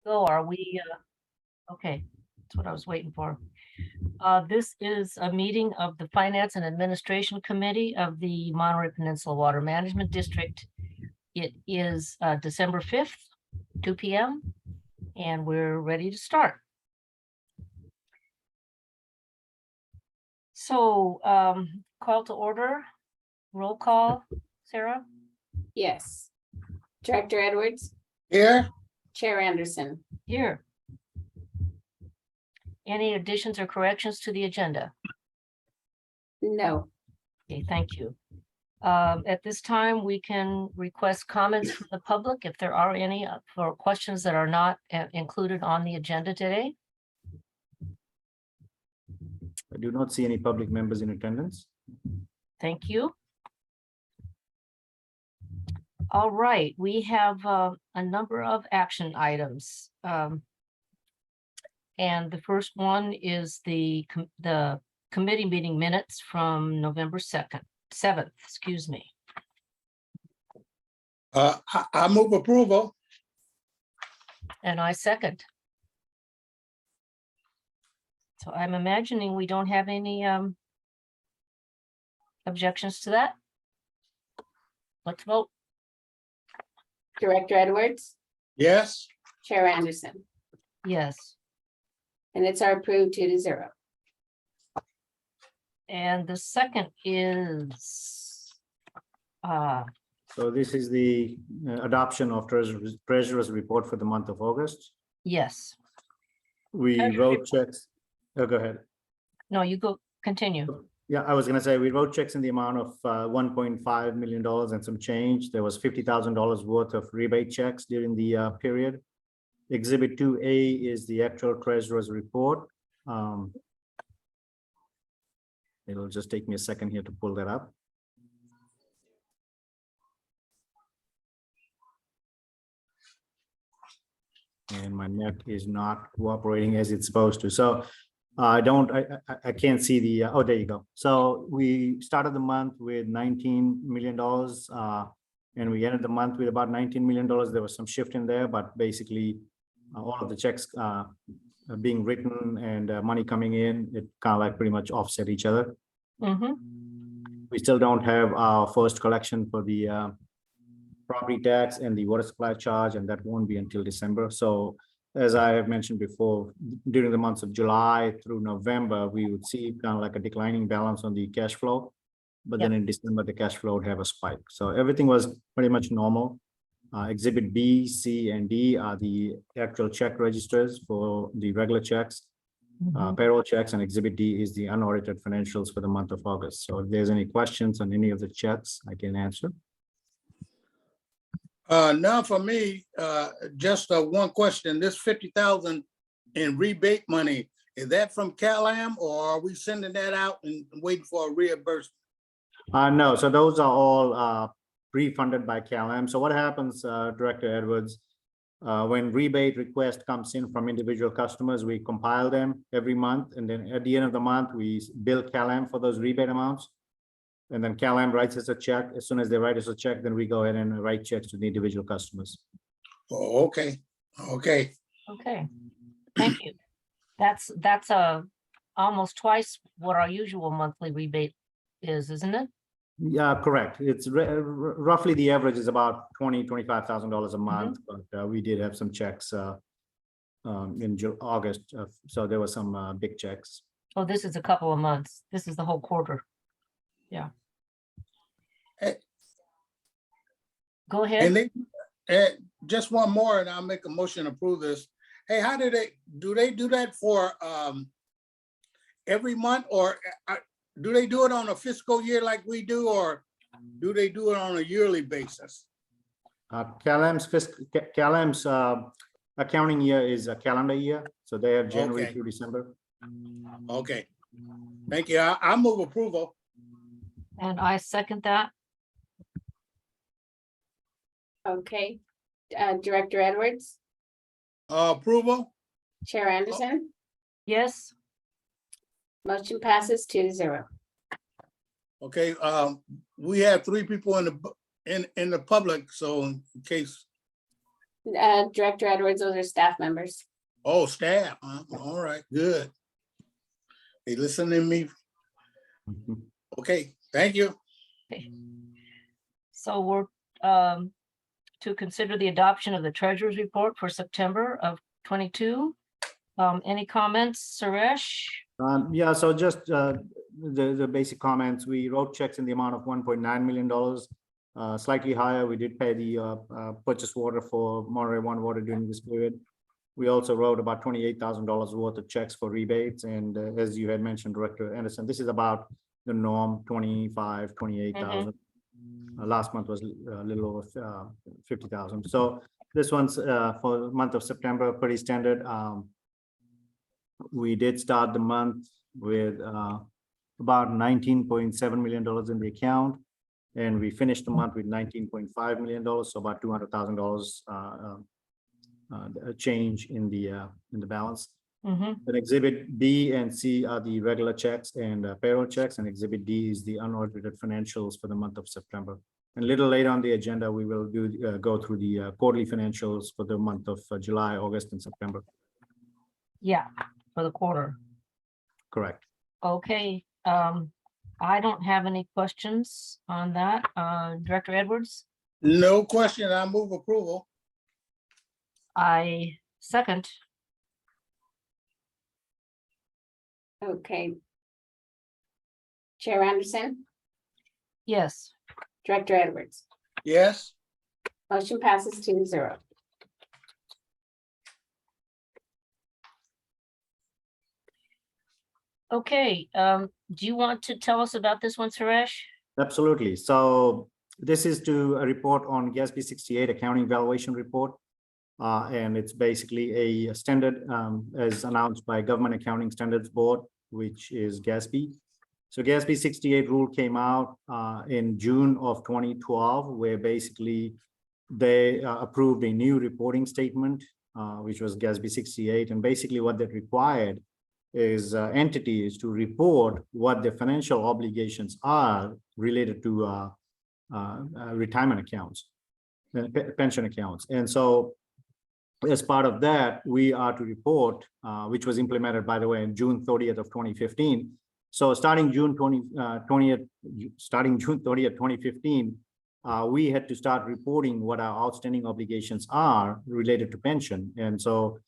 go. Are we, okay, that's what I was waiting for. This is a meeting of the Finance and Administration Committee of the Monterey Peninsula Water Management District. It is December 5th, 2 p.m., and we're ready to start. So, call to order, roll call, Sarah? Yes. Director Edwards, Here, Chair Anderson. Here. Any additions or corrections to the agenda? No. Okay, thank you. At this time, we can request comments from the public if there are any for questions that are not included on the agenda today. I do not see any public members in attendance. Thank you. All right, we have a number of action items. And the first one is the committee meeting minutes from November 7th, excuse me. I move approval. And I second. So I'm imagining we don't have any objections to that. Let's vote. Director Edwards, Yes, Chair Anderson. Yes. Minutes are approved 2-0. And the second is So this is the adoption of treasurer's report for the month of August. yes. We Treasurer's wrote report. checks. Oh, go ahead. No, you go continue. Yeah, I was gonna say, we wrote checks in the amount of $1.5 million and some change. There was $50,000 worth of rebate checks during the period. Exhibit 2A is the actual treasurer's report. It'll just take me a second here to pull that up. And my net is not cooperating as it's supposed to. So I can't see the, oh, there you go. So we started the month with $19 million and we ended the month with about $19 million. There was some shift in there, but basically all of the checks being written and money coming in, it kind of like pretty much offset each other. Mm-hmm. We still don't have our first collection for the property tax and the water supply charge, and that won't be until December. So as I have mentioned before, during the months of July through November, we would see kind of like a declining balance on the cash flow. But then in December, the cash flow would have a spike. So everything was pretty much normal. Exhibit B, C, and D are the actual check registers for the regular checks, payroll checks, and Exhibit D is the unaudited financials for the month of August. So if there's any questions on any of the checks, I can answer. now for me, just one question. This 50,000 in rebate money, is that from CalAm or are we sending that out and waiting for a reimbursement? No, so those are all pre-funded by CalAm. So what happens, Director Edwards, when rebate request comes in from individual customers, we compile them every month. And then at the end of the month, we bill CalAm for those rebate amounts. And then CalAm writes us a check. As soon as they write us a check, then we go ahead and write checks to the individual customers. Oh, okay, okay. Okay, thank you. That's almost twice what our usual monthly rebate is, isn't it? Yeah, correct. It's roughly the average is about $25,000 a month, but we did have some checks in August. So there were some big checks. Oh, this is a couple of months. This is the whole quarter. Yeah. Hey. Go ahead. And just one more and I'll make a motion to approve this. Hey, how do they do that for every month, or do they do it on a fiscal year like we do, or do they do it on a yearly basis? CalAm's accounting year is a calendar year, so they have January Okay. through December. Okay, thank you. I move approval. And I second that. Okay. Director Edwards, Approval. Chair Anderson. Yes. Motion passes 2-0. Okay, we have 3 people in the public, so in case Director Edwards, those are staff members. Oh, staff, huh? All right, good. They listen to me. Okay, thank you. So we're to consider the adoption of the treasurer's report for September of 22. Any comments, Suresh? Yeah, so just the basic comments, we wrote checks in the amount of $1.9 million, slightly higher. We did pay the purchase order for Monterey One Water during this period. We also wrote about $28,000 worth of checks for rebates. And as you had mentioned, Director Anderson, this is about the norm, 25, 28,000. Last month was a little over 50,000. So this one's for the month of September, pretty standard. We did start the month with about $19.7 million in the account, and we finished the month with $19.5 million, so about $200,000 change in the balance. Mhm. And Exhibit B and C are the regular checks and payroll checks, and Exhibit D is the unaudited financials for the month of September. And a little later on the agenda, we will go through the quarterly financials for the month of July, August, and September. Yeah, for the quarter. Correct. Okay, I don't have any questions on that. Director Edwards, No question, I move approval. I second. Okay. Chair Anderson, Yes. Director Edwards, Yes, motion passes 2-0. Okay, do you want to tell us about this one, Suresh? Absolutely. So this is to a report on GASB 68 accounting valuation report. And it's basically a standard as announced by Government Accounting Standards Board, which is GASB. So GASB 68 rule came out in June of 2012, where basically they approved a new reporting statement, which was GASB 68. And basically what that required is entities to report what their financial obligations are related to retirement accounts, pension accounts. And so as part of that, we are to report, which was implemented, by the way, in June 30th of 2015. So starting June 30th, 2015, we had to start reporting what our outstanding obligations are related to pension. And so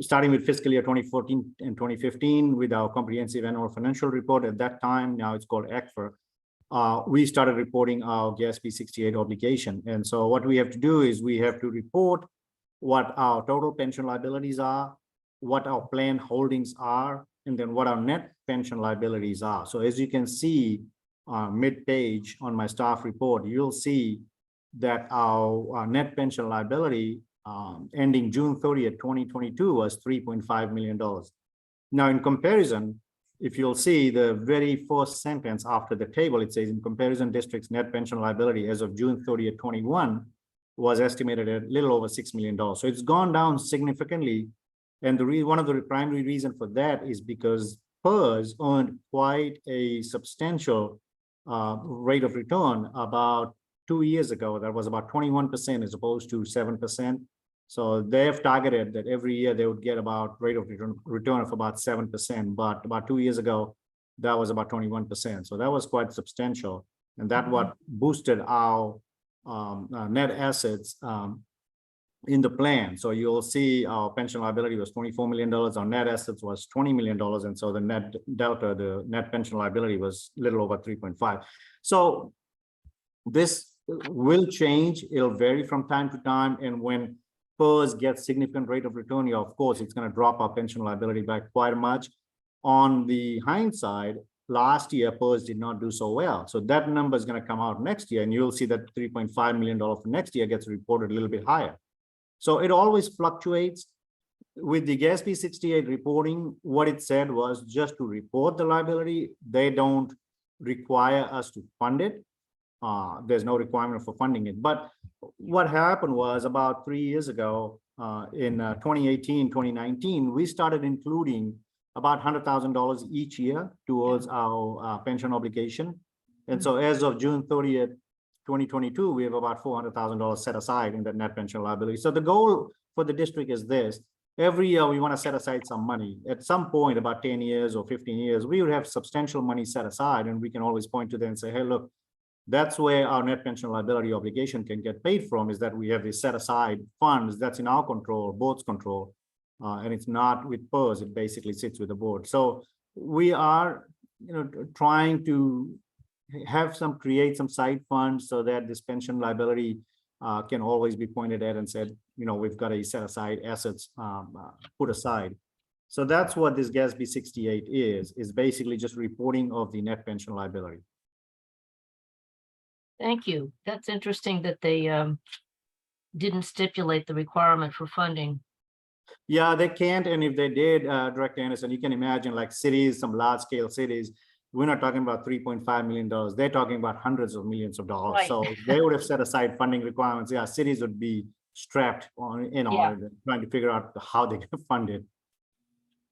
starting with fiscal year 2014 and 2015 with our comprehensive annual financial report at that time, now it's called ACFR, we started reporting our GASB 68 obligation. And so what we have to do is we have to report what our total pension liabilities are, what our plan holdings are, and then what our net pension liabilities are. So as you can see mid-page on my staff report, you'll see that our net pension liability ending June 30th, 2022 was $3.5 million. Now in comparison, if you'll see the very first sentence after the table, it says in comparison district's net pension liability as of June 30th, 21 was estimated at a little over $6 million. So it's gone down significantly. And one of the primary reasons for that is because PERS earned quite a substantial rate of return about 2 years ago. That was about 21% as opposed to 7%. So they've targeted that every year they would get about rate of return of about 7%. But about 2 years ago, that was about 21%. So that was quite substantial. And that what boosted our net assets in the plan. So you'll see our pension liability was $24 million. Our net assets was $20 million. And so the net delta, the net pension liability was a little over 3.5. So this will change. It'll vary from time to time. And when PERS gets significant rate of return, yeah, of course, it's going to drop our pension liability back quite much. On the hindsight, last year, PERS did not do so well. So that number is going to come out next year, and you'll see that $3.5 million for next year gets reported a little bit higher. So it always fluctuates. With the GASB 68 reporting, what it said was just to report the liability. They don't require us to fund it. There's no requirement for funding it. But what happened was about 3 years ago, in 2018, 2019, we started including about $100,000 each year towards our pension obligation. And so as of June 30th, 2022, we have about $400,000 set aside in the net pension liability. So the goal for the district is this. Every year, we want to set aside some money. At some point, about 10 years or 15 years, we would have substantial money set aside, and we can always point to them and say, hey, look, that's where our net pension liability obligation can get paid from, is that we have these set aside funds that's in our control, board's control, and it's not with PERS, it basically sits with the board. So we are, trying to create some side funds so that this pension liability can always be pointed at and said, we've got a set aside assets put aside. So that's what this GASB 68 is basically just reporting of the net pension liability. Thank you. That's interesting that they didn't stipulate the requirement for funding. Yeah, they can't. And if they did, Director Anderson, you can imagine like cities, some large scale cities, we're not talking about $3.5 million. They're talking about hundreds of millions of dollars. Right. So if they would have set aside funding requirements. Yeah, cities would be strapped on, trying to figure out how they can fund it.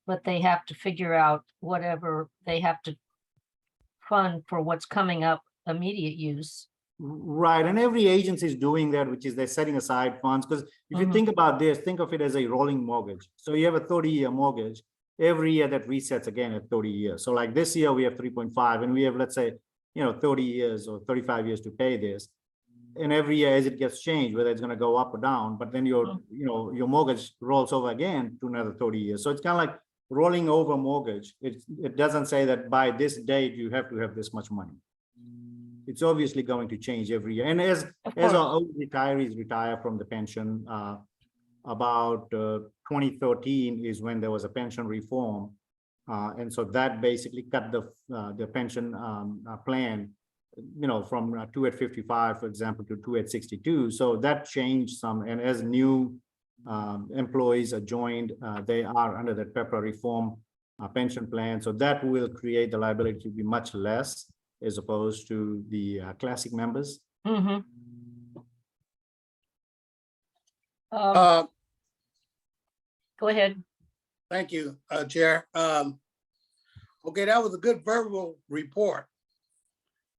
But they have to figure out whatever they have to fund for what's coming up immediate use. Right, and every agency is doing that, which is they're setting aside funds. Because if you think about this, think of it as a rolling mortgage. So you have a 30-year mortgage. Every year that resets again at 30 years. So like this year we have 3.5 and we have, let's say, 30 years or 35 years to pay this. And every year as it gets changed, whether it's going to go up or down, but then your mortgage rolls over again to another 30 years. So it's kind of like rolling over mortgage. It doesn't say that by this date you have to have this much money. It's obviously going to change every year. And as our old retirees retire from the pension, about 2013 is when there was a pension reform. And so that basically cut the pension plan, from 2 at 55, for example, to 2 at 62. So that changed some. And as new employees are joined, they are under that PEPRA reform pension plan. So that will create the liability to be much less as opposed to the classic members. Mm-hmm. Go ahead. Thank you, Chair. Okay, that was a good verbal report.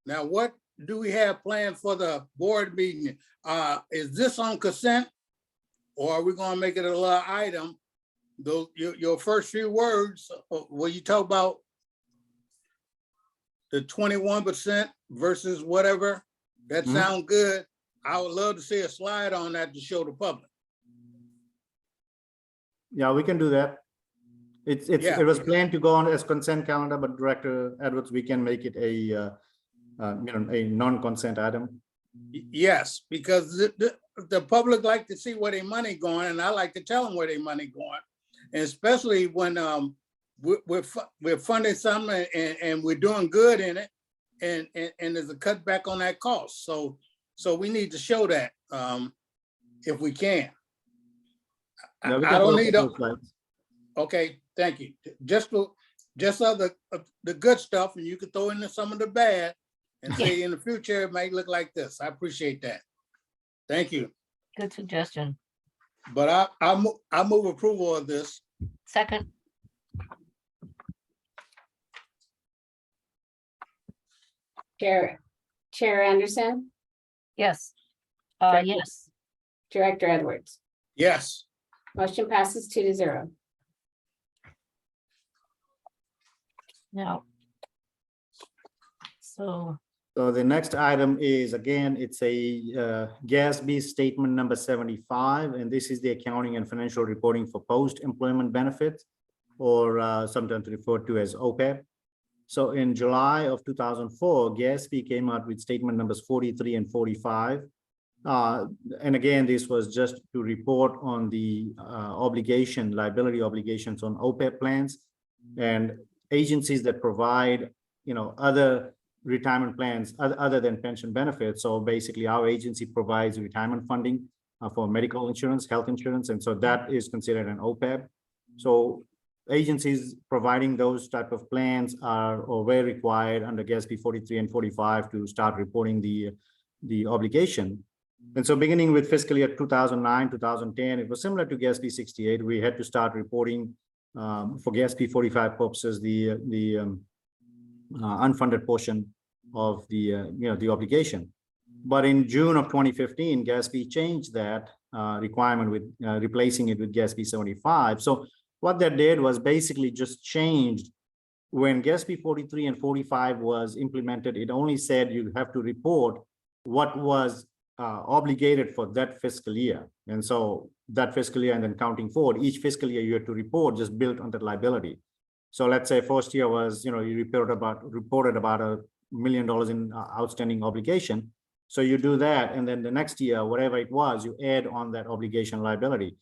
Now, what do we have planned for the board meeting? Is this on consent? Or are we gonna make it a little item? Your first few words, when you talk about the 21% versus whatever, that sounds good. I would love to see a slide on that to show the public. Yeah, we can do that. It was planned to go on as consent calendar, but Director Edwards, we can make it a non-consent item. Yes, because the public like to see where their money going, and I like to tell them where their money going, and especially when we're funding something and we're doing good in it, and there's a cutback on that cost. So we need to show that if we can. Yeah, I don't need okay, thank you. Just the good stuff, and you can throw in some of the bad and say in the future it might look like this. I appreciate that. Thank you. Good suggestion. But I move approval of this. Second. Chair Anderson, Yes. Director- Yes. Director Edwards. Yes. Motion passes 2-0. Now. So the next item is, again, it's a GASB statement number 75, and this is the accounting and financial reporting for post-employment benefits, or sometimes referred to as OPEB. So in July of 2004, GASB came out with statement numbers 43 and 45. And again, this was just to report on the liability obligations on OPEB plans and agencies that provide, other retirement plans other than pension benefits. So basically our agency provides retirement funding for medical insurance, health insurance. And so that is considered an OPEB. So agencies providing those type of plans were required under GASB 43 and 45 to start reporting the obligation. And so beginning with fiscal year 2009, 2010, it was similar to GASB 68. We had to start reporting for GASB 45 purposes, the unfunded portion of the obligation. But in June of 2015, GASB changed that requirement with replacing it with GASB 75. So what that did was basically just changed when GASB 43 and 45 was implemented. It only said you have to report what was obligated for that fiscal year. And so that fiscal year and then counting forward, each fiscal year you have to report just built on that liability. So let's say first year was, you reported about $1 million in outstanding obligation. So you do that, and then the next year, whatever it was, you add on that obligation liability.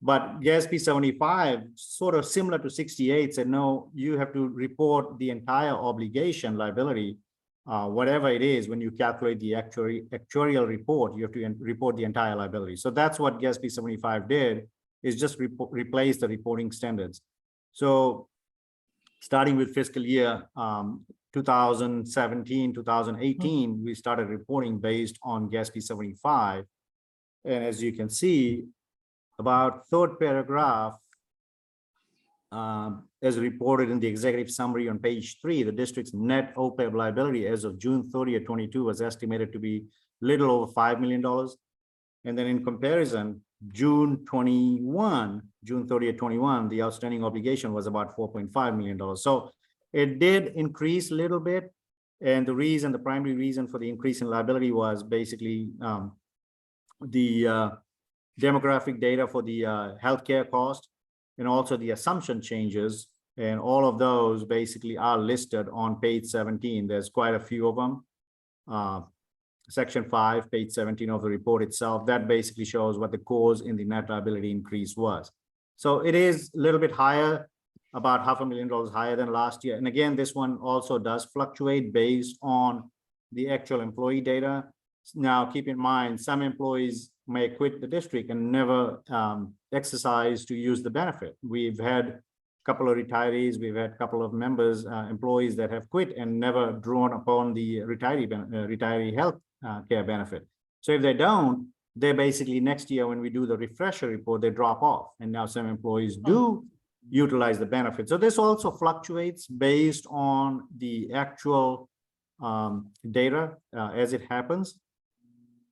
But GASB 75, sort of similar to 68, said, no, you have to report the entire obligation liability, whatever it is, when you calculate the actuarial report, you have to report the entire liability. So that's what GASB 75 did, is just replace the reporting standards. So starting with fiscal year 2017, 2018, we started reporting based on GASB 75. And as you can see, about third paragraph, as reported in the executive summary on page 3, the district's net OPEB liability as of June 30th, 22 was estimated to be little over $5 million. And then in comparison, June 30th, 21, the outstanding obligation was about $4.5 million. So it did increase a little bit. And the primary reason for the increase in liability was basically the demographic data for the healthcare cost, and also the assumption changes. And all of those basically are listed on page 17. There's quite a few of them. Section 5, page 17 of the report itself, that basically shows what the cause in the net liability increase was. So it is a little bit higher, about $500,000 higher than last year. And again, this one also does fluctuate based on the actual employee data. Now, keep in mind, some employees may quit the district and never exercise to use the benefit. We've had a couple of retirees, we've had a couple of members, employees that have quit and never drawn upon the retiree health care benefit. So if they don't, they basically next year when we do the refresher report, they drop off. And now some employees do utilize the benefit. So this also fluctuates based on the actual data as it happens.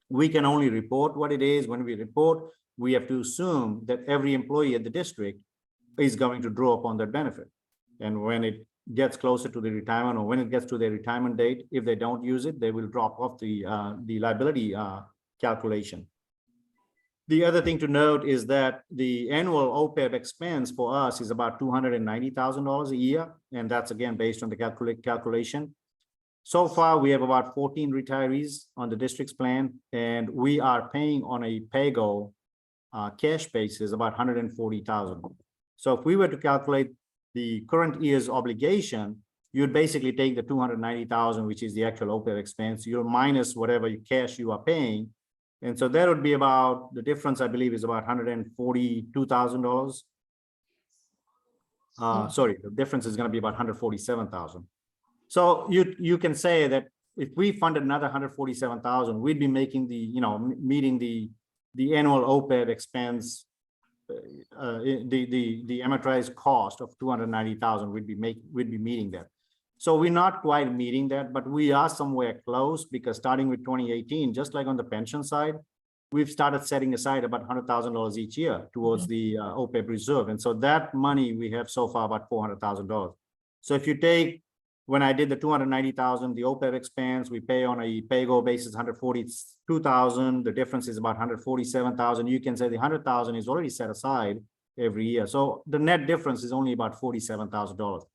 We can only report what it is. When we report, we have to assume that every employee at the district is going to draw upon that benefit. And when it gets closer to the retirement, or when it gets to their retirement date, if they don't use it, they will drop off the liability calculation. The other thing to note is that the annual OPEB expense for us is about $290,000 a year. And that's again, based on the calculation. So far, we have about 14 retirees on the district's plan, and we are paying on a pay-go cash basis about $140,000. So if we were to calculate the current year's obligation, you'd basically take the $290,000, which is the actual OPEB expense, you'll minus whatever cash you are paying. And so that would be about, the difference, I believe, is about $142,000. Sorry, the difference is going to be about $147,000. So you can say that if we funded another $147,000, we'd be making meeting the annual OPEB expense, the amortized cost of $290,000. We'd be meeting that. So we're not quite meeting that, but we are somewhere close, because starting with 2018, just like on the pension side, we've started setting aside about $100,000 each year towards the OPEB reserve. And so that money we have so far about $400,000. So if you take, when I did the $290,000, the OPEB expense, we pay on a pay-go basis $142,000. The difference is about $147,000. You can say the $100,000 is already set aside every year. So the net difference is only about $47,000.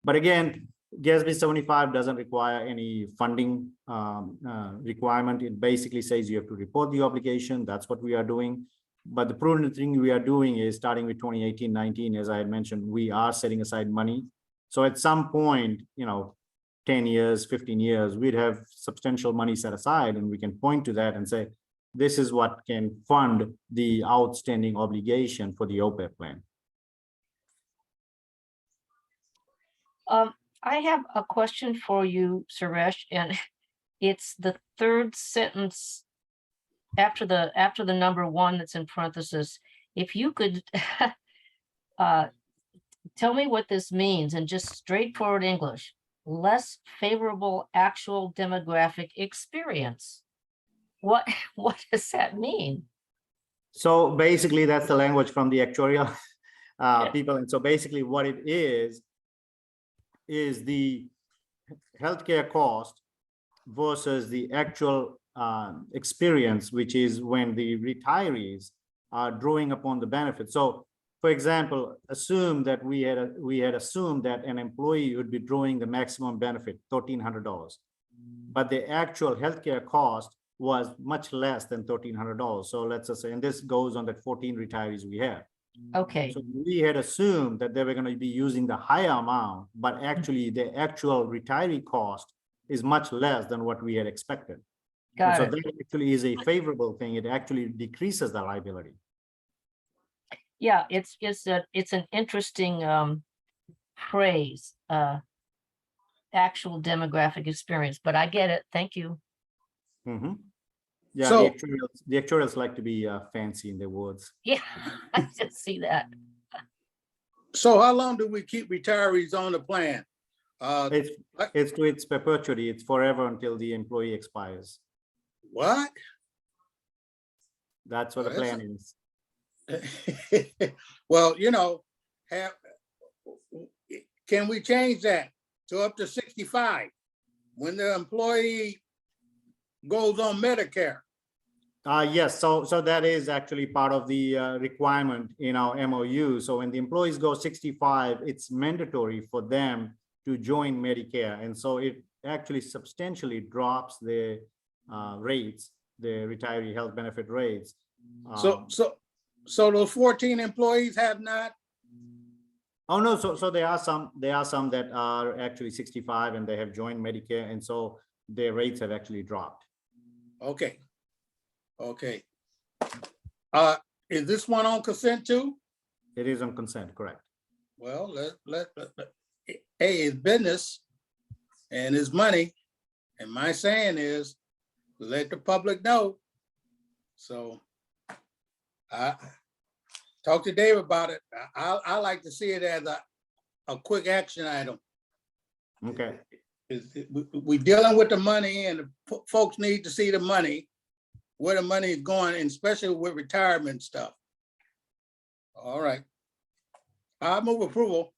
But again, GASB 75 doesn't require any funding requirement. It basically says you have to report the obligation. That's what we are doing. But the prudent thing we are doing is, starting with 2018-19, as I had mentioned, we are setting aside money. So at some point, 10 years, 15 years, we'd have substantial money set aside, and we can point to that and say, this is what can fund the outstanding obligation for the OPEB plan. I have a question for you, Suresh, and it's the third sentence after the number 1 that's in parentheses. If you could tell me what this means in just straightforward English. Less favorable actual demographic experience. what, what does that mean? So basically, that's the language from the actuarial Yeah. people. And so basically what it is the healthcare cost versus the actual experience, which is when the retirees are drawing upon the benefit. So for example, assume that we had assumed that an employee would be drawing the maximum benefit, $1,300. But the actual healthcare cost was much less than $1,300. So let's just say, and this goes on that 14 retirees we have. Okay, So we had assumed that they were going to be using the higher amount, but actually the actual retiree cost is much less than what we had expected. And got so it. that actually is a favorable thing. It actually decreases the liability. Yeah, it's an interesting phrase, actual demographic experience, but I get it. Thank you. Mhm. Yeah, So- the actuarials like to be fancy in their words. Yeah, I just see that. So how long do we keep retirees on the plan? It's to its perpetuity. It's forever until the employee expires. What? That's what Oh, the that's plan is. Well, can we change that to up to 65 when the employee goes on Medicare? Yes, so that is actually part of the requirement in our MOU. So when the employees go 65, it's mandatory for them to join Medicare. And so it actually substantially drops the rates, the retiree health benefit rates. So those 14 employees have not? Oh, no, so there are some that are actually 65 and they have joined Medicare. And so their rates have actually dropped. Okay. Okay. Is this one on consent too? It is on consent, correct? Well, hey, it's business and it's money. And my saying is, let the public know. So talk to Dave about it. I like to see it as a quick action item. Okay. We dealing with the money and the folks need to see the money, where the money is going, and especially with retirement stuff. All right. I move approval.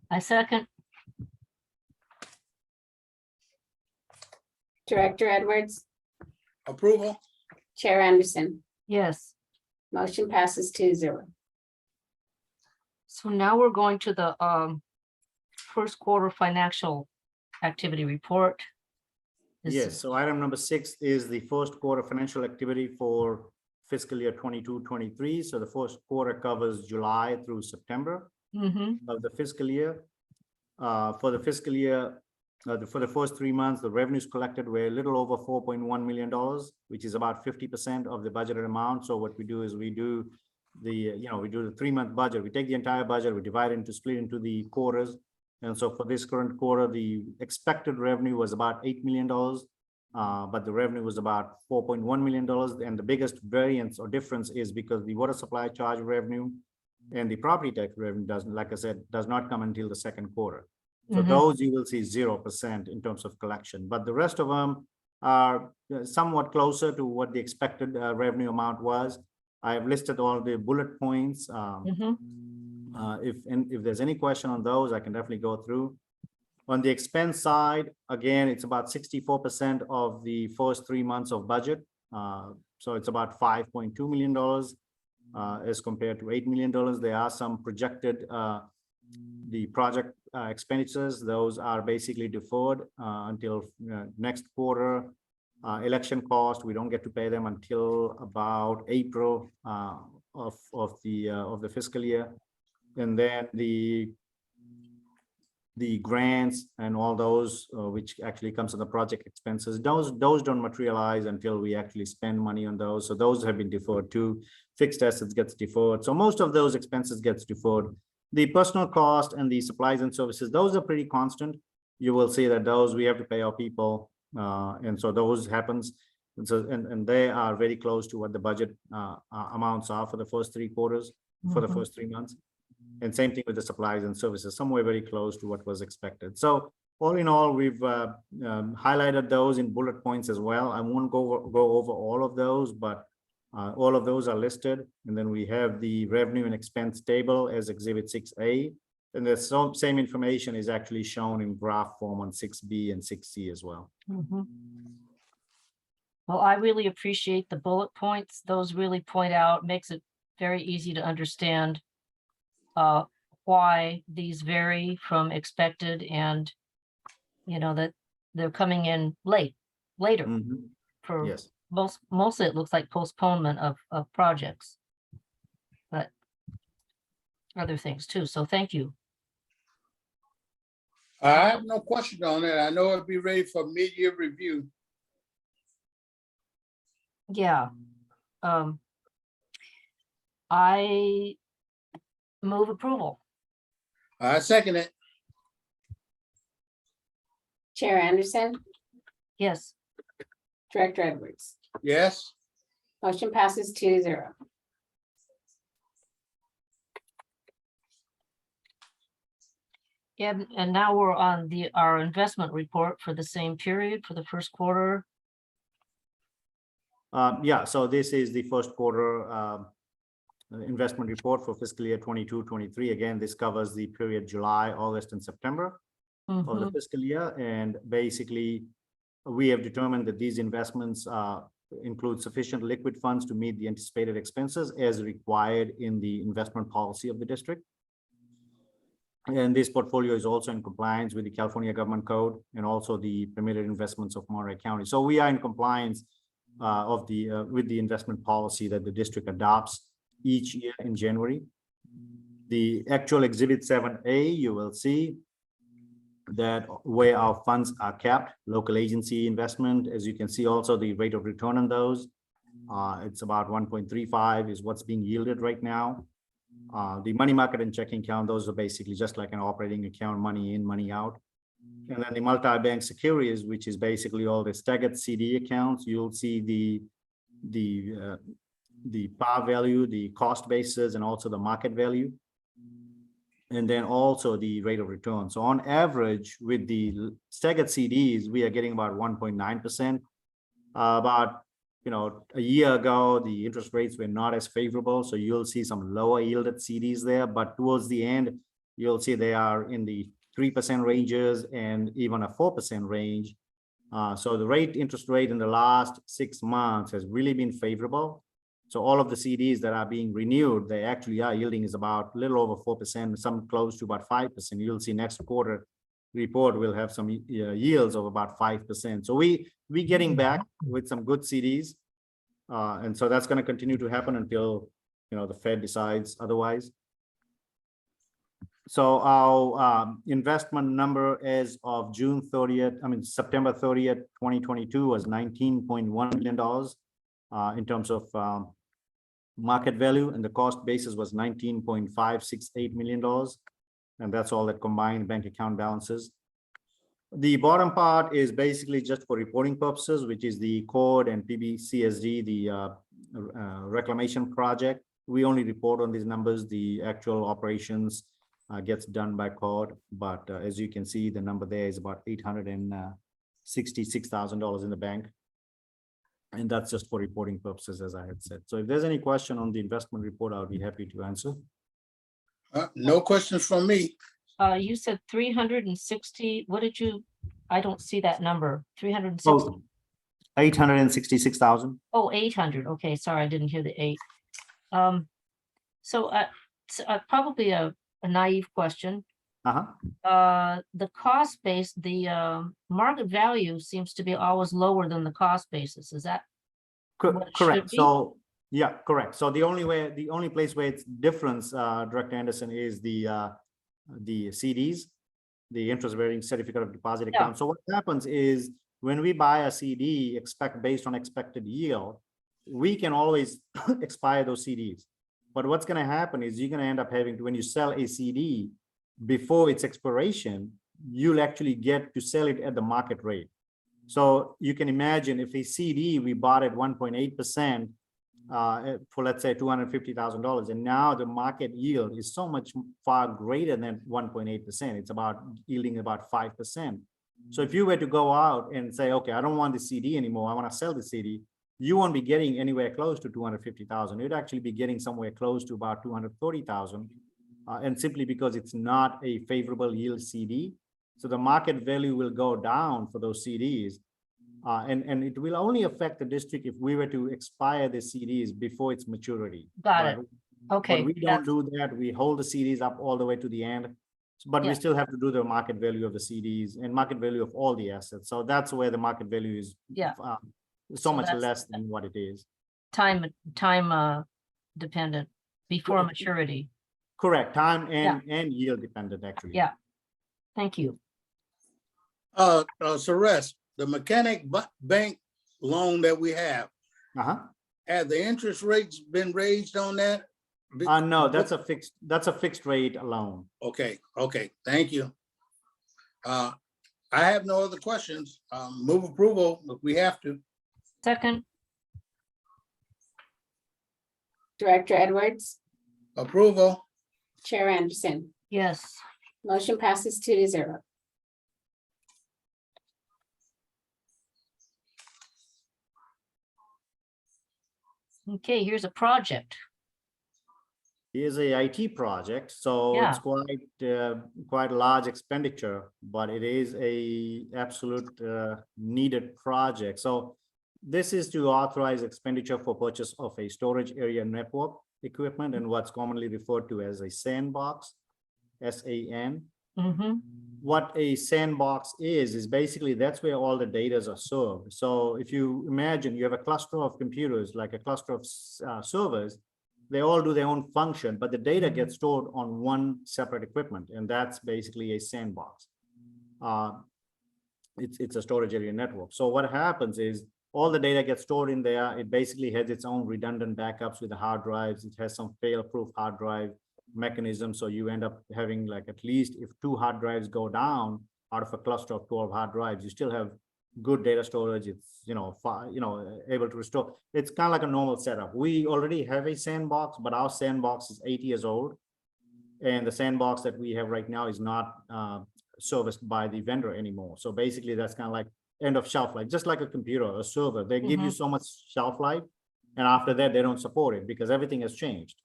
I second. Director Edwards, Approval. Chair Anderson, Yes. motion passes 2-0. So now we're going to the first quarter financial activity report. This Yes, is- so item number 6 is the first quarter financial activity for fiscal year 22-23. So the first quarter covers July through September Mhm. of the fiscal year. For the fiscal year, for the first 3 months, the revenues collected were a little over $4.1 million, which is about 50% of the budgeted amount. So what we do is we do the 3-month budget. We take the entire budget, we divide it split into the quarters. And so for this current quarter, the expected revenue was about $8 million, but the revenue was about $4.1 million. And the biggest variance or difference is because the water supply charge revenue and the property tax revenue does not come until the second quarter. So Mhm. those you will see 0% in terms of collection, but the rest of them are somewhat closer to what the expected revenue amount was. I have listed all the bullet points. Mhm. If there's any question on those, I can definitely go through. On the expense side, again, it's about 64% of the first 3 months of budget. So it's about $5.2 million as compared to $8 million. There are some projected the project expenditures. Those are basically deferred until next quarter. Election cost, we don't get to pay them until about April of the fiscal year. And then the grants and all those, which actually comes in the project expenses, those don't materialize until we actually spend money on those. So those have been deferred too. Fixed assets gets deferred. So most of those expenses gets deferred. The personal cost and the supplies and services, those are pretty constant. You will see that those we have to pay our people. And so those happens. And so, and they are very close to what the budget amounts are for the first 3 quarters, for the Mhm. first 3 months. And same thing with the supplies and services, somewhere very close to what was expected. So All in all, we've highlighted those in bullet points as well. I won't go over all of those, but all of those are listed. And then we have the revenue and expense table as Exhibit 6A. And the same information is actually shown in graph form on 6B and 6C as well. Mhm. Well, I really appreciate the bullet points. Those really point out, makes it very easy to understand why these vary from expected, and that they're coming in later Mhm. for Yes. mostly it looks like postponement of projects, but other things too. So thank you. I have no question on that. I know it'll be ready for mid-year review. Yeah. I move approval. I second it. Chair Anderson, Yes. Director Edwards. Yes. Motion passes 2-0. And now we're on our investment report for the same period for the first quarter. Yeah, so this is the first quarter investment report for fiscal year 22-23. Again, this covers the period July, August, and September of the Mhm. fiscal year. And basically, we have determined that these investments include sufficient liquid funds to meet the anticipated expenses as required in the investment policy of the district. And this portfolio is also in compliance with the California Government Code and also the permitted investments of Monterey County. So we are in compliance with the investment policy that the district adopts each year in January. The actual Exhibit 7A, you will see that where our funds are kept, local agency investment, as you can see also the rate of return on those. It's about 1.35 is what's being yielded right now. The money market and checking account, those are basically just like an operating account, money in, money out. And then the multi-bank securities, which is basically all the staggered CD accounts, you'll see the par value, the cost basis, and also the market value. And then also the rate of return. So on average, with the staggered CDs, we are getting about 1.9%. About a year ago, the interest rates were not as favorable. So you'll see some lower yielded CDs there, but towards the end, you'll see they are in the 3% ranges and even a 4% range. So the interest rate in the last 6 months has really been favorable. So all of the CDs that are being renewed, they actually are yielding is about a little over 4%, some close to about 5%. You'll see next quarter report will have some yields of about 5%. So we getting back with some good CDs. And so that's going to continue to happen until the Fed decides otherwise. So our investment number as of September 30th, 2022 was $19.1 million in terms of market value, and the cost basis was $19.568 million. And that's all that combined bank account balances. The bottom part is basically just for reporting purposes, which is the CORD and PBCSD, the reclamation project. We only report on these numbers. The actual operations gets done by CORD, but as you can see, the number there is about $866,000 in the bank. And that's just for reporting purposes, as I had said. So if there's any question on the investment report, I'll be happy to answer. No questions from me. You said 360, what did you, I don't see that number, 360. Oh, 866,000. Oh, 800. Okay, sorry, I didn't hear the 8. So probably a naive question. The cost base, the market value seems to be always lower than the cost basis. Is that what it should correct? be? So yeah, correct. So the only place where it's difference, Director Anderson, is the CDs, the interest-bearing certificate of deposit account. So what happens is when we buy a CD based on expected yield, we can always expire those CDs. But what's going to happen is you're going to end up having to, when you sell a CD before its expiration, you'll actually get to sell it at the market rate. So you can imagine if a CD we bought at 1.8%, for let's say $250,000, and now the market yield is so much far greater than 1.8%. It's about yielding about 5%. So if you were to go out and say, okay, I don't want the CD anymore, I want to sell the CD, you won't be getting anywhere close to 250,000. You'd actually be getting somewhere close to about 230,000, and simply because it's not a favorable yield CD. So the market value will go down for those CDs. And it will only affect the district if we were to expire the CDs before its maturity. Got it. But Okay. we don't do that. We hold the CDs up all the way to the end. But Yeah. we still have to do the market value of the CDs and market value of all the assets. So that's where the market value is Yeah. so So much that's- less than what it is. Time dependent before maturity. Correct. Time and yield dependent, actually. Yeah. Thank you. Suresh, the mechanic bank loan that we have, have the interest rates been raised on that? No, that's a fixed rate loan. Okay, thank you. I have no other questions. Move approval if we have to. Second, Director Edwards, Approval. Chair Anderson. yes. Motion passes 2-0. Okay, here's a project. Is a IT project, so Yeah. it's quite a large expenditure, but it is a absolute needed project. So this is to authorize expenditure for purchase of a storage area network equipment and what's commonly referred to as a sandbox, SAN. Mm-hmm. What a sandbox is basically that's where all the data are served. So if you imagine you have a cluster of computers, like a cluster of servers, they all do their own function, but the data gets stored on one separate equipment, and that's basically a sandbox. It's a storage area network. So what happens is all the data gets stored in there. It basically has its own redundant backups with the hard drives. It has some fail-proof hard drive mechanism. So you end up having, like, at least if 2 hard drives go down out of a cluster of 12 hard drives, you still have good data storage. It's able to restore. It's kind of like a normal setup. We already have a sandbox, but our sandbox is 8 years old, and the sandbox that we have right now is not serviced by the vendor anymore. So basically that's kind of like end of shelf life, just like a computer, a server. They give you so much shelf life, and after that they don't support it because everything has changed.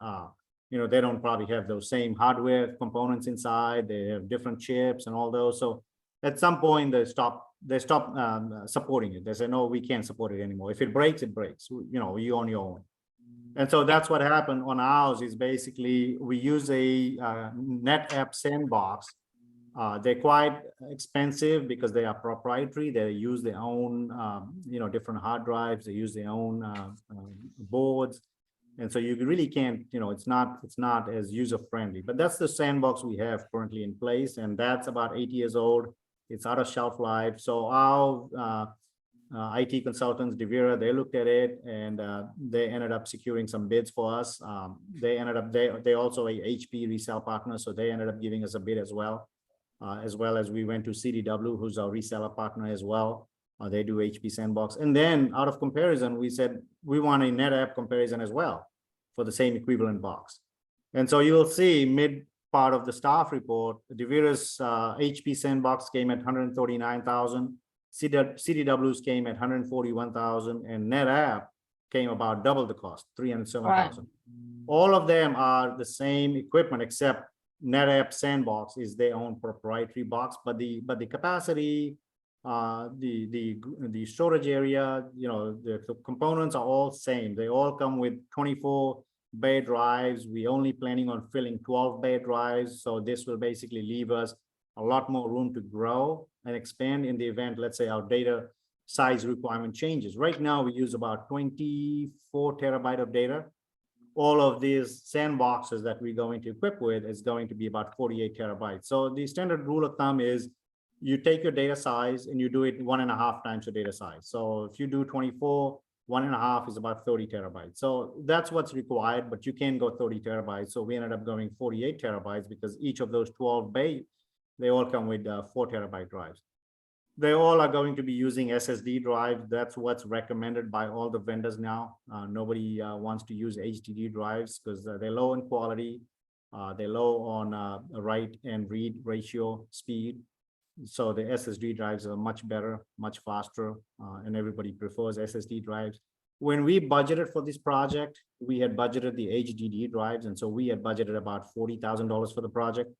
They don't probably have those same hardware components inside. They have different chips and all those. So at some point they stop supporting it. They say, no, we can't support it anymore. If it breaks, it breaks. You on your own. And so that's what happened on ours. Is basically we use a NetApp sandbox. They're quite expensive because they are proprietary. They use their own different hard drives. They use their own boards. And so you really can't, it's not as user friendly, but that's the sandbox we have currently in place. And that's about 8 years old. It's out of shelf life. So our IT consultants, Devira, they looked at it, and they ended up securing some bids for us. They also a HP resale partner. So they ended up giving us a bid as well as we went to CDW, who's our reseller partner as well. They do HP sandbox. And then out of comparison, we said, we want a NetApp comparison as well for the same equivalent box. And so you'll see mid part of the staff report, Devira's HP sandbox came at 139,000, CDW's came at 141,000, and NetApp came about double the cost, 307,000. All of them are the same equipment, except NetApp sandbox is their own proprietary box, but the capacity, the storage area, the components are all same. They all come with 24 bay drives. We only planning on filling 12 bay drives. So this will basically leave us a lot more room to grow and expand in the event, let's say, our data size requirement changes. Right now, we use about 24 terabyte of data. All of these sandboxes that we're going to equip with is going to be about 48 terabytes. So the standard rule of thumb is you take your data size and you do it 1.5 times your data size. So if you do 24, 1.5 is about 30 terabytes. So that's what's required, but you can go 30 terabytes. So we ended up going 48 terabytes because each of those 12 bay, they all come with 4 terabyte drives. They all are going to be using SSD drives. That's what's recommended by all the vendors now. Nobody wants to use HDD drives because they're low in quality. They're low on write and read ratio speed. So the SSD drives are much better, much faster, and everybody prefers SSD drives. When we budgeted for this project, we had budgeted the HDD drives, and so we had budgeted about $40,000 for the project.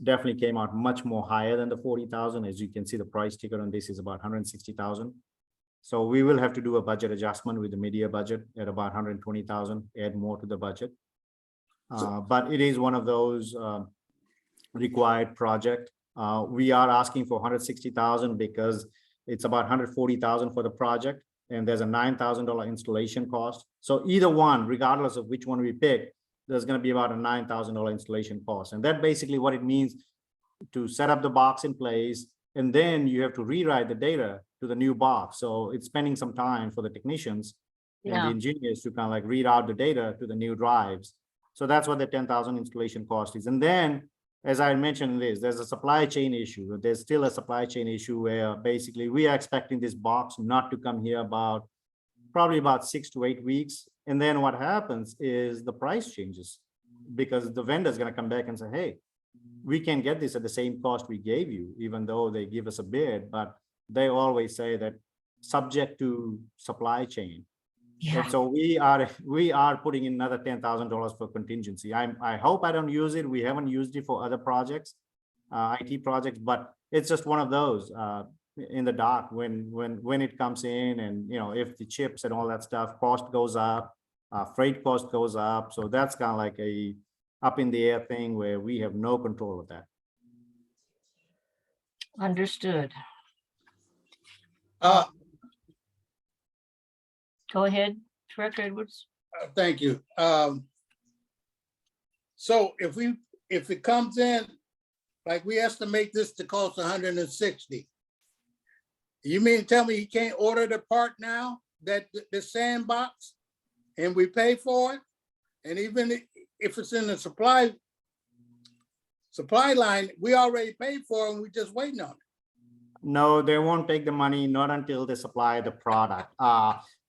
Definitely came out much more higher than the 40,000. As you can see, the price ticket on this is about 160,000. So we will have to do a budget adjustment with the media budget at about 120,000, add more to the budget. But it is one of those required project. We are asking for 160,000 because it's about 140,000 for the project, and there's a $9,000 installation cost. So either one, regardless of which one we pick, there's going to be about a $9,000 installation cost. And that basically what it means to set up the box in place, and then you have to rewrite the data to the new box. So it's spending some time for the technicians and the engineers to kind of like read out the data to the new drives. So that's what the 10,000 installation cost is. And then, as I mentioned there's a supply chain issue. There's still a supply chain issue where basically we are expecting this box not to come here probably about 6 to 8 weeks. And then what happens is the price changes because the vendor is going to come back and say, hey, we can get this at the same cost we gave you, even though they give us a bid, but they always say that subject to supply chain. And so we are putting in another $10,000 for contingency. I hope I don't use it. We haven't used it for other projects, IT projects, but it's just one of those in the dark when it comes in, and if the chips and all that stuff cost goes up, freight cost goes up. So that's kind of like a up in the air thing where we have no control of that. Understood. Uh, Go ahead, Director Edwards. Thank you. So if it comes in, like we estimate this to cost 160, you mean to tell me you can't order the part now, that the sandbox, and we pay for it? And even if it's in the supply line, we already paid for it and we just waiting on it. No, they won't take the money, not until they supply the product.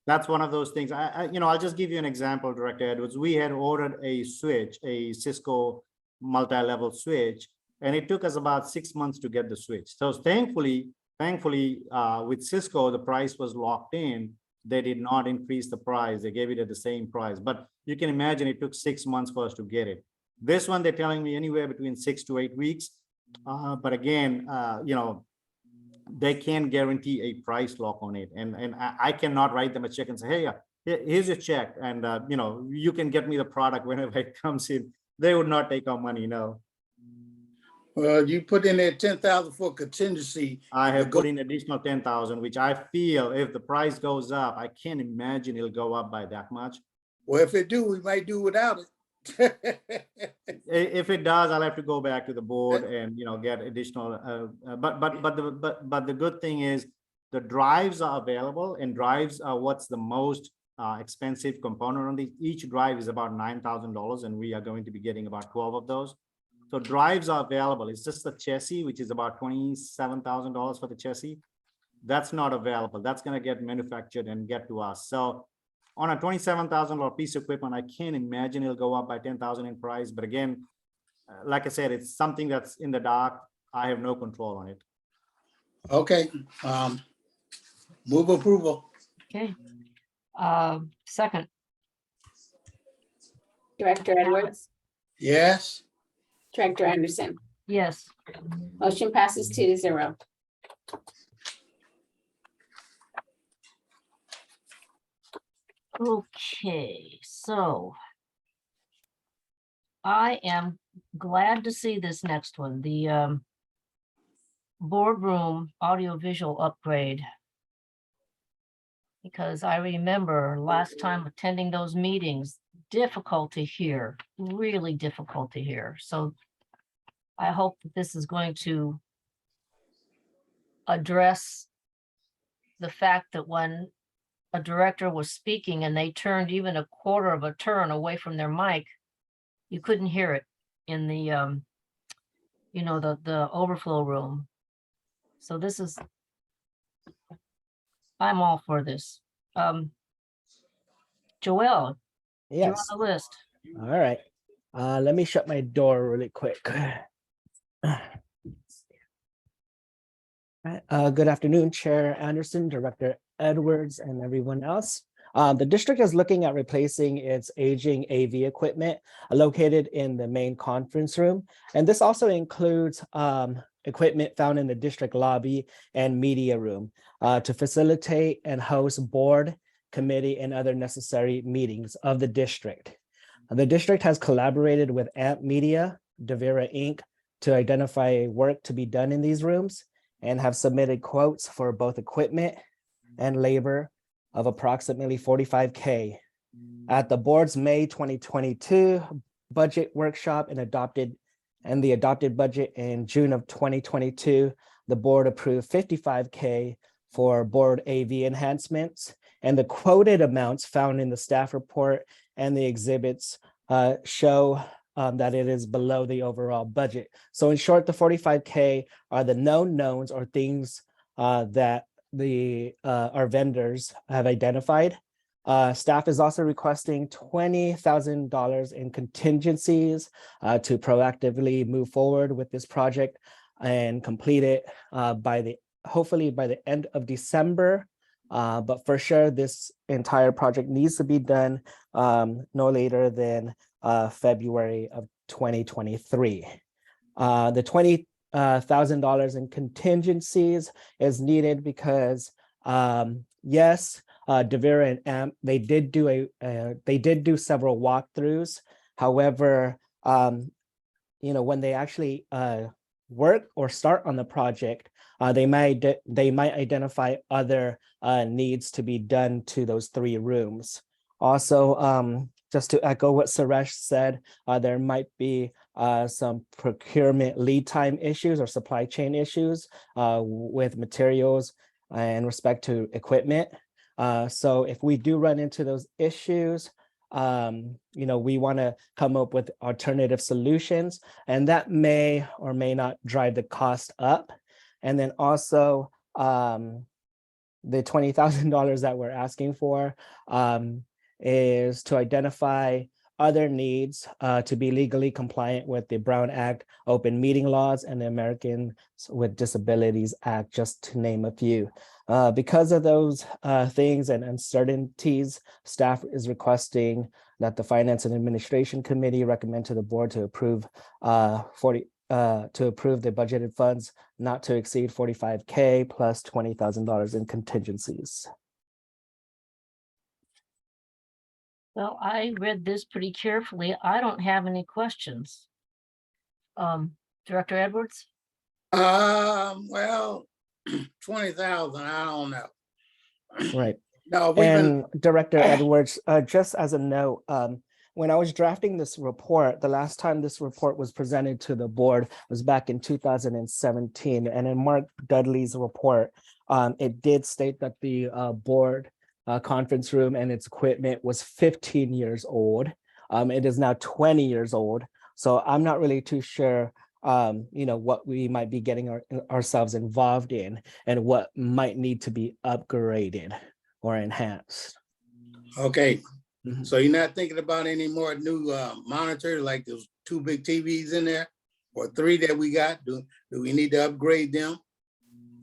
That's one of those things. I'll just give you an example, Director Edwards. We had ordered a switch, a Cisco multi-level switch, and it took us about 6 months to get the switch. So thankfully, with Cisco, the price was locked in. They did not increase the price. They gave it at the same price. But you can imagine it took 6 months for us to get it. This one, they're telling me anywhere between 6 to 8 weeks. But again, they can't guarantee a price lock on it. And I cannot write them a check and say, hey, here's your check. And, you can get me the product whenever it comes in. They would not take our money, no. Well, you put in there 10,000 for contingency. I have put in additional 10,000, which I feel if the price goes up, I can't imagine it'll go up by that much. Well, if it do, we might do without it. If it does, I'll have to go back to the board and get additional. But the good thing is the drives are available, and drives are what's the most expensive component on these. Each drive is about $9,000, and we are going to be getting about 12 of those. So drives are available. It's just the chassis, which is about $27,000 for the chassis. That's not available. That's going to get manufactured and get to us. So on a $27,000 piece of equipment, I can't imagine it'll go up by 10,000 in price. But again, like I said, it's something that's in the dark. I have no control on it. Okay. Move approval. Okay. Second. Director Edwards, Yes. Director Anderson. Yes. Motion passes 2-0. Okay, so I am glad to see this next one, the boardroom audiovisual upgrade. Because I remember last time attending those meetings, difficult to hear, really difficult to hear. So I hope that this is going to address the fact that when a director was speaking and they turned even a quarter of a turn away from their mic, you couldn't hear it in the, the overflow room. So this is I'm all for this. Joelle, you're on Yes. the list. All right. Let me shut my door really quick. Good afternoon, Chair Anderson, Director Edwards, and everyone else. The district is looking at replacing its aging AV equipment located in the main conference room. And this also includes equipment found in the district lobby and media room to facilitate and host board, committee, and other necessary meetings of the district. The district has collaborated with AMP Media, Devera Inc. to identify work to be done in these rooms and have submitted quotes for both equipment and labor of approximately $45K. At the board's May 2022 budget workshop and the adopted budget in June of 2022, the board approved $55K for board AV enhancements, and the quoted amounts found in the staff report and the exhibits show that it is below the overall budget. So in short, the $45K are the known knowns or things that our vendors have identified. Staff is also requesting $20,000 in contingencies to proactively move forward with this project and complete it hopefully by the end of December. But for sure, this entire project needs to be done no later than February of 2023. The $20,000 in contingencies is needed because yes, Devera and AMP, they did do several walkthroughs. However, when they actually work or start on the project, they might identify other needs to be done to those 3 rooms. Also, just to echo what Suresh said, there might be some procurement lead time issues or supply chain issues with materials in respect to equipment. So if we do run into those issues, we want to come up with alternative solutions, and that may or may not drive the cost up. And then also the $20,000 that we're asking for is to identify other needs to be legally compliant with the Brown Act, open meeting laws, and the Americans with Disabilities Act, just to name a few. Because of those things and uncertainties, staff is requesting that the Finance and Administration Committee recommend to the board to approve the budgeted funds not to exceed $45K plus $20,000 in contingencies. Well, I read this pretty carefully. I don't have any questions. Director Edwards? Well, 20,000, I don't know. Right. No, we've been, And Director Edwards, just as a note, when I was drafting this report, the last time this report was presented to the board was back in 2017. And in Mark Dudley's report, it did state that the board conference room and its equipment was 15 years old. It is now 20 years old. So I'm not really too sure what we might be getting ourselves involved in and what might need to be upgraded or enhanced. okay. Mhm. So you're not thinking about any more new monitors, like those 2 big TVs in there, or 3 that we got? Do we need to upgrade them?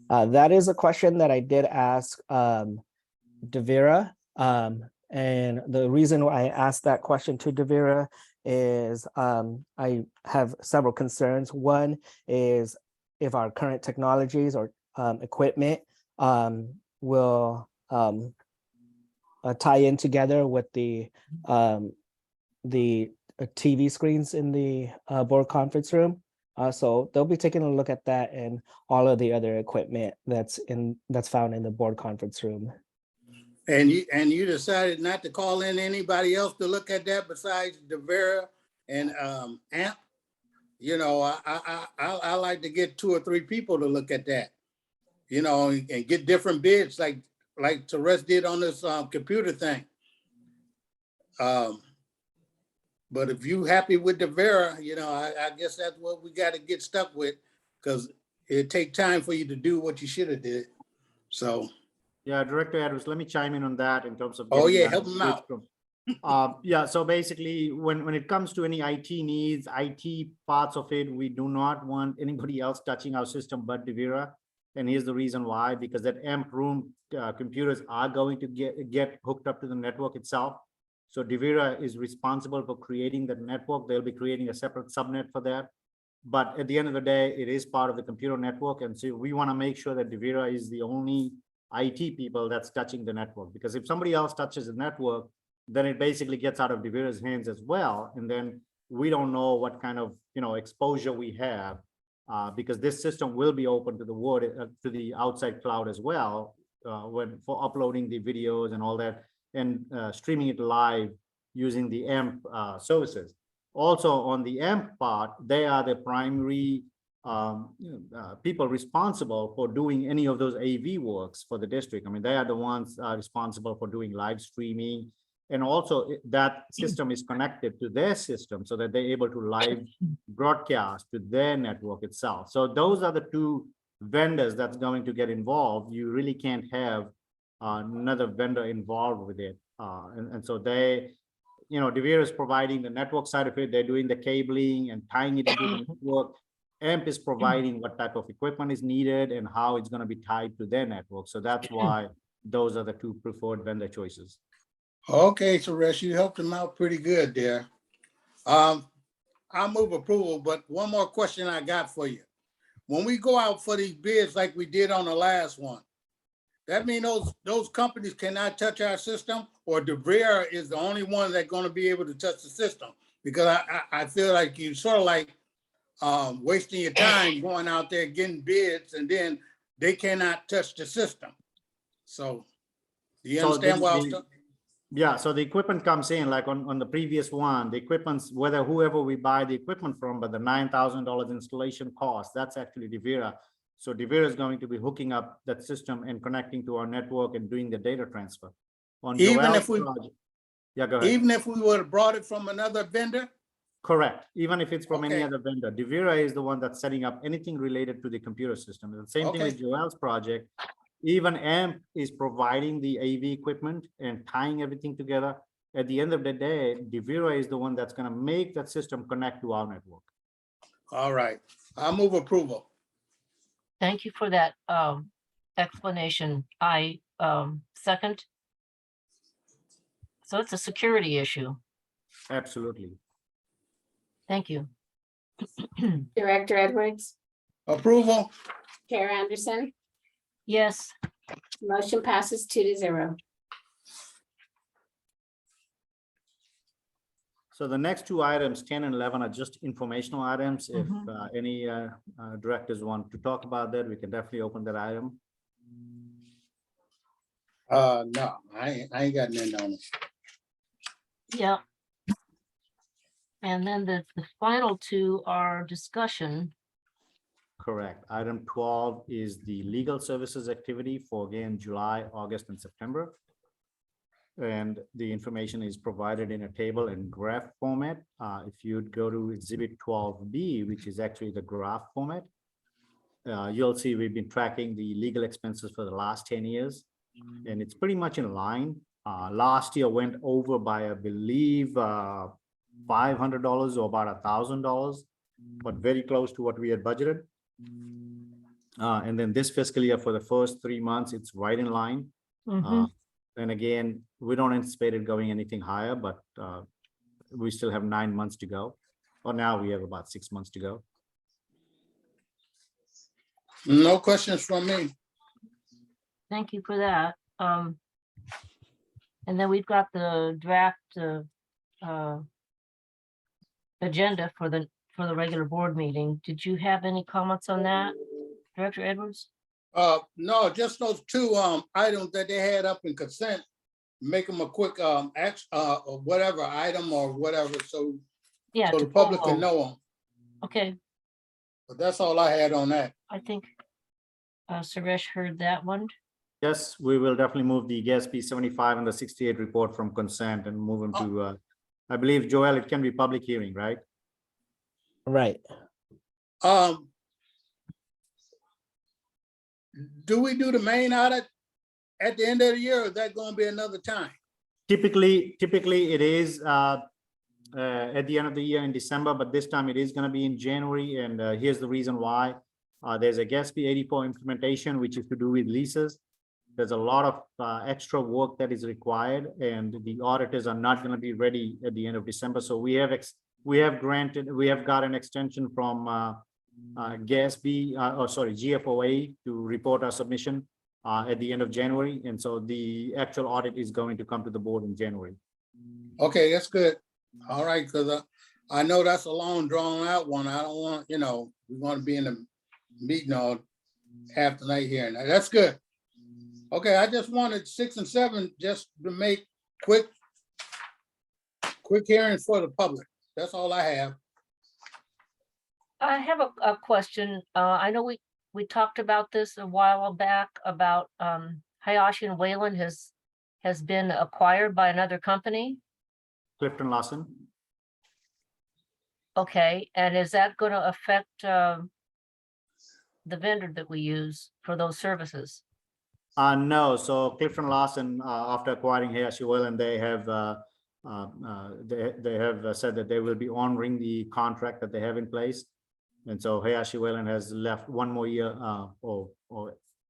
That is a question that I did ask Devera. And the reason why I asked that question to Devera is I have several concerns. One is if our current technologies or equipment will tie in together with the TV screens in the board conference room. So they'll be taking a look at that and all of the other equipment that's found in the board conference room. And you decided not to call in anybody else to look at that besides Devera and AMP? I like to get 2 or 3 people to look at that, and get different bids like Teres did on this computer thing. But if you happy with Devera, I guess that's what we got to get stuck with, because it take time for you to do what you should have did. So Yeah, Director Edwards, let me chime in on that in terms of. Oh, getting yeah, that help 'em out. from- Yeah, so basically, when it comes to any IT needs, IT parts of it, we do not want anybody else touching our system but Devira. And here's the reason why, because that AMP room computers are going to get hooked up to the network itself. So Devira is responsible for creating that network. They'll be creating a separate subnet for that. But at the end of the day, it is part of the computer network. And so we want to make sure that Devira is the only IT people that's touching the network. Because if somebody else touches the network, then it basically gets out of Devira's hands as well. And then we don't know what kind of, exposure we have, because this system will be open to the world, to the outside cloud as well, for uploading the videos and all that, and streaming it live using the AMP services. Also on the AMP part, they are the primary people responsible for doing any of those AV works for the district. I mean, they are the ones responsible for doing live streaming. And also that system is connected to their system so that they're able to live broadcast to their network itself. So those are the two vendors that's going to get involved. You really can't have another vendor involved with it. And so they, Devere is providing the network side of it. They're doing the cabling and tying it into the network. AMP is providing what type of equipment is needed and how it's going to be tied to their network. So that's why those are the two preferred vendor choices. Okay, Suresh, you helped him out pretty good there. I'll move approval, but one more question I got for you. When we go out for these bids like we did on the last one, that means those companies cannot touch our system, or Devere is the only one that's going to be able to touch the system? Because I feel like you sort of like wasting your time going out there getting bids and then they cannot touch the system. So do you understand what I was talking? Yeah, so the equipment comes in like on the previous one, the equipment's whether whoever we buy the equipment from, but the $9,000 installation cost, that's actually Devira. So Devira is going to be hooking up that system and connecting to our network and doing the data transfer. On Even if yeah, go ahead. Even if we would have brought it from another vendor? Correct. Even if it's from any Okay. other vendor, Devira is the one that's setting up anything related to the computer system. The same thing Okay. with Joel's project. Even AMP is providing the AV equipment and tying everything together. At the end of the day, Devira is the one that's going to make that system connect to our network. All right, I'll move approval. Thank you for that explanation. I second. So it's a security issue. Absolutely. Thank you. Director Edwards, Approval? Chair Anderson, Yes, motion passes 2-0. So the next two items, 10 and 11, are just informational items. If Mhm. any directors want to talk about that, we can definitely open that item. No, I ain't got nothing on it. yeah. And then the final two are discussion. Correct. Item 12 is the legal services activity for, again, July, August, and September. And the information is provided in a table in graph format. If you'd go to Exhibit 12B, which is actually the graph format, you'll see we've been tracking the legal expenses for the last 10 years, and it's pretty much in line. Last year went over by, I believe, $500 or about $1,000, but very close to what we had budgeted. And then this fiscal year, for the first 3 months, it's right in line. Mhm. And again, we don't anticipate it going anything higher, but we still have 9 months to go. Or now we have about 6 months to go. No questions from me. Thank you for that. And then we've got the draft agenda for the regular board meeting. Did you have any comments on that, Director Edwards? No, just those two items that they had up in consent. Make them a quick or whatever item or whatever, so Yeah. the to public can poll. know them. Okay, But that's all I had on that. I think Suresh heard that one. Yes, we will definitely move the GASB 75 and the 68 report from consent and move them to, I believe, Joel, it can be public hearing, right? Right. Do we do the main audit at the end of the year, or is that gonna be another time? Typically it is at the end of the year in December, but this time it is going to be in January. And here's the reason why. There's a GASB 84 implementation, which is to do with leases. There's a lot of extra work that is required, and the auditors are not going to be ready at the end of December. So we have got an extension from GASB, GFOA to report our submission at the end of January. And so the actual audit is going to come to the board in January. Okay, that's good. All right, because I know that's a long drawn out one. I don't want, we want to be in the meeting all half the night here. And that's good. Okay, I just wanted 6 and 7 just to make quick hearings for the public. That's all I have. I have a question. I know we talked about this a while back about Hayashi and Whalen has been acquired by another company. Clifton Lawson. Okay, and is that going to affect the vendor that we use for those services? No, so Clifton Lawson, after acquiring Hayashi Whalen, they have said that they will be honoring the contract that they have in place. And so Hayashi Whalen has left 1 more year, or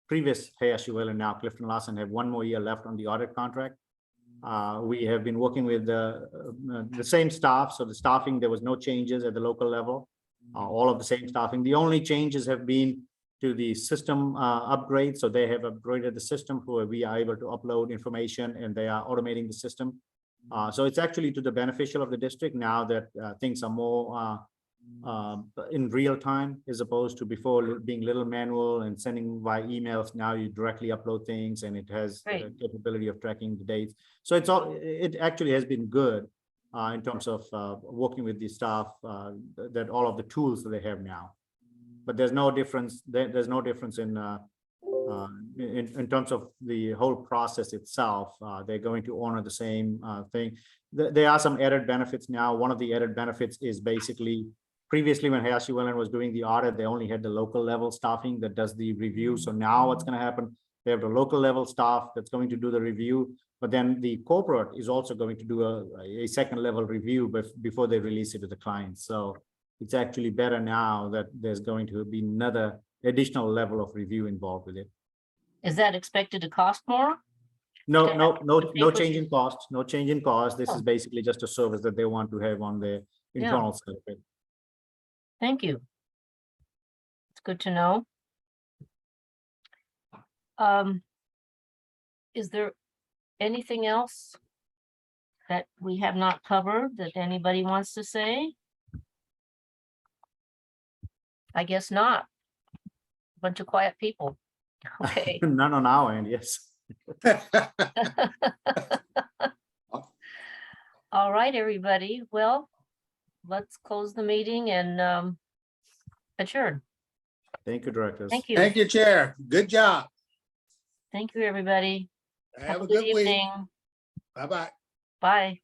previous Hayashi Whalen, now Clifton Lawson, have 1 more year left on the audit contract. We have been working with the same staff. So the staffing, there was no changes at the local level, all of the same staffing. The only changes have been to the system upgrade. So they have upgraded the system where we are able to upload information, and they are automating the system. So it's actually to the beneficial of the district now that things are more in real time, as opposed to before being little manual and sending via emails. Now you directly upload things, and it has the capability of tracking the dates. So it actually has been good in terms of working with the staff, that all of the tools that they have now. But there's no difference. There's no difference in terms of the whole process itself. They're going to honor the same thing. There are some added benefits now. One of the added benefits is basically, previously when Hayashi Whalen was doing the audit, they only had the local level staffing that does the review. So now what's going to happen, they have the local level staff that's going to do the review, but then the corporate is also going to do a second level review before they release it to the client. So it's actually better now that there's going to be another additional level of review involved with it. Is that expected to cost more? No change in cost. No change in cost. This is basically just a service that they want to have on their internal circuit. Thank you. It's good to know. Is there anything else that we have not covered that anybody wants to say? I guess not. Bunch of quiet people. Okay. None on our end, yes. All right, everybody. Well, let's close the meeting and adjourn. Thank you, directors. Thank you. Thank you, Chair. Good job. Thank you, everybody. Have a good week. evening. Bye-bye. Bye.